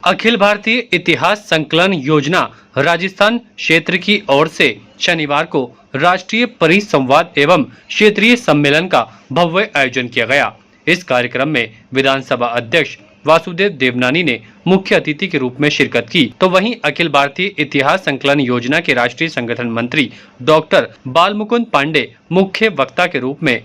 अखिल भारतीय इतिहास संकलन योजना राजस्थान क्षेत्र की ओर से शनिवार को राष्ट्रीय परिसंवाद एवं क्षेत्रीय सम्मेलन का भव्य आयोजन किया गया। इस कार्यक्रम में विधानसभा अध्यक्ष वासुदेव देवनानी ने मुख्य अतिथि के रूप में शिरकत की, तो वहीं अखिल भारतीय इतिहास संकलन योजना के राष्ट्रीय संगठन मंत्री डॉक्टर बालमुकुंद पांडे मुख्य वक्ता के रूप में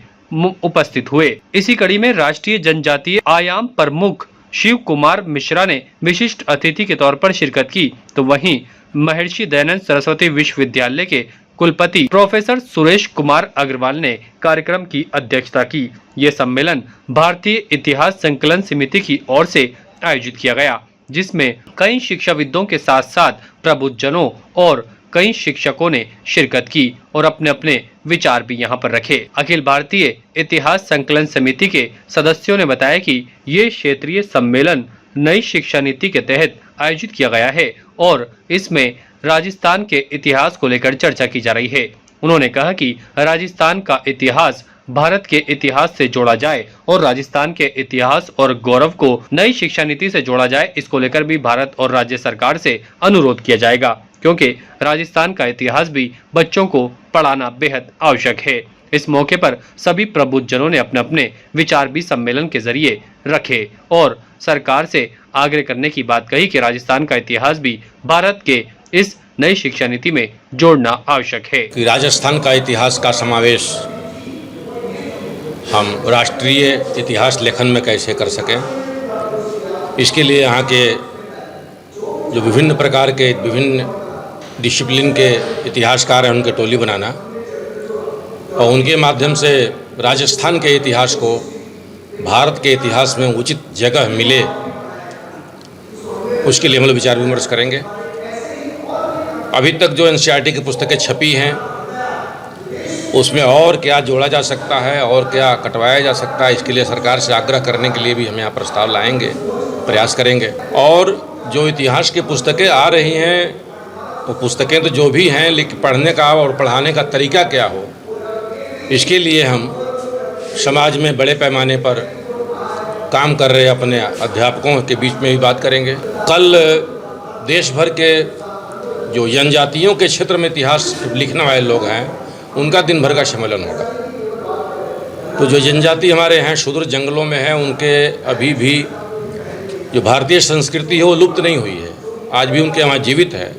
उपस्थित हुए। इसी कड़ी में राष्ट्रीय जनजातीय आयाम प्रमुख शिव कुमार मिश्रा ने विशिष्ट अतिथि के तौर पर शिरकत की, तो वहीं महर्षि दयानंद सरस्वती विश्वविद्यालय के कुलपति प्रोफेसर सुरेश कुमार अग्रवाल ने कार्यक्रम की अध्यक्षता की। ये सम्मेलन भारतीय इतिहास संकलन समिति की ओर से आयोजित किया गया, जिसमें कई शिक्षाविदों के साथ साथ प्रबुद्धजनों और कई शिक्षकों ने शिरकत की और अपने अपने विचार भी यहां पर रखे। अखिल भारतीय इतिहास संकलन समिति के सदस्यों ने बताया कि ये क्षेत्रीय सम्मेलन नई शिक्षा नीति के तहत आयोजित किया गया है और इसमें राजस्थान के इतिहास को लेकर चर्चा की जा रही है। उन्होंने कहा कि राजस्थान का इतिहास भारत के इतिहास से जोड़ा जाए और राजस्थान के इतिहास और गौरव को नई शिक्षा नीति से जोड़ा जाए, इसको लेकर भी भारत और राज्य सरकार से अनुरोध किया जाएगा, क्योंकि राजस्थान का इतिहास भी बच्चों को पढ़ाना बेहद आवश्यक है। इस मौके पर सभी प्रबुद्धजनों ने अपने अपने विचार भी सम्मेलन के जरिए रखे और सरकार से आग्रह करने की बात कही कि राजस्थान का इतिहास भी भारत के इस नई शिक्षा नीति में जोड़ना आवश्यक है। कि राजस्थान का इतिहास का समावेश हम राष्ट्रीय इतिहास लेखन में कैसे कर सकें, इसके लिए यहाँ के जो विभिन्न प्रकार के विभिन्न डिसिप्लिन के इतिहासकार हैं उनके टोली बनाना और उनके माध्यम से राजस्थान के इतिहास को भारत के इतिहास में उचित जगह मिले, उसके लिए हम लोग विचार विमर्श करेंगे। अभी तक जो एनसीईआरटी की पुस्तकें छपी हैं उसमें और क्या जोड़ा जा सकता है और क्या कटवाया जा सकता है, इसके लिए सरकार से आग्रह करने के लिए भी हम यहाँ प्रस्ताव लाएंगे, प्रयास करेंगे। और जो इतिहास की पुस्तकें आ रही हैं तो पुस्तकें तो जो भी हैं, लेकिन पढ़ने का और पढ़ाने का तरीका क्या हो, इसके लिए हम समाज में बड़े पैमाने पर काम कर रहे अपने अध्यापकों के बीच में भी बात करेंगे। कल देश भर के जो जनजातियों के क्षेत्र में इतिहास लिखने वाले लोग हैं उनका दिन भर का सम्मेलन होगा। तो जो जनजाति हमारे हैं सुदूर जंगलों में है, उनके अभी भी जो भारतीय संस्कृति है वो लुप्त नहीं हुई है, आज भी उनके यहाँ जीवित है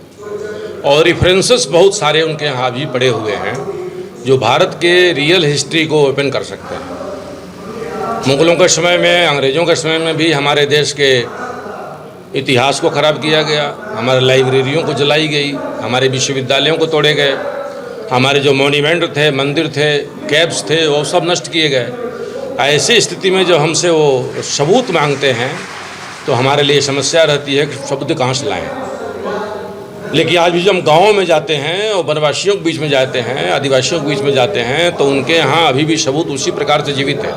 और रेफरेंसेस बहुत सारे उनके यहाँ भी पड़े हुए हैं जो भारत के रियल हिस्ट्री को ओपन कर सकते हैं। मुगलों के समय में, अंग्रेज़ों के समय में भी हमारे देश के इतिहास को ख़राब किया गया, हमारे लाइब्रेरियों को जलाई गई, हमारे विश्वविद्यालयों को तोड़े गए, हमारे जो मॉन्यूमेंट थे, मंदिर थे, कैब्स थे, वो सब नष्ट किए गए। ऐसी स्थिति में जो हमसे वो सबूत मांगते हैं तो हमारे लिए समस्या रहती है कि सबूत कहाँ से लाएँ। लेकिन आज भी जब हम गाँव में जाते हैं और वनवासियों के बीच में जाते हैं, आदिवासियों के बीच में जाते हैं, तो उनके यहाँ अभी भी सबूत उसी प्रकार से जीवित है।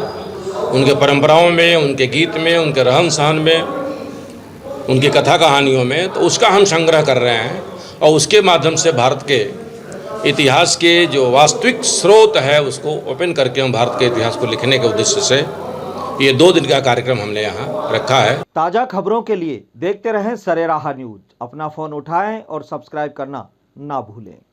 उनके परंपराओं में, उनके गीत में, उनके रहन सहन में, उनकी कथा कहानियों में, तो उसका हम संग्रह कर रहे हैं और उसके माध्यम से भारत के इतिहास के जो वास्तविक स्रोत है उसको ओपन करके हम भारत के इतिहास को लिखने के उद्देश्य से ये 2 दिन का कार्यक्रम हमने यहाँ रखा है। ताज़ा खबरों के लिए देखते रहें सरेराह न्यूज। अपना फ़ोन उठाएं और सब्सक्राइब करना ना भूलें।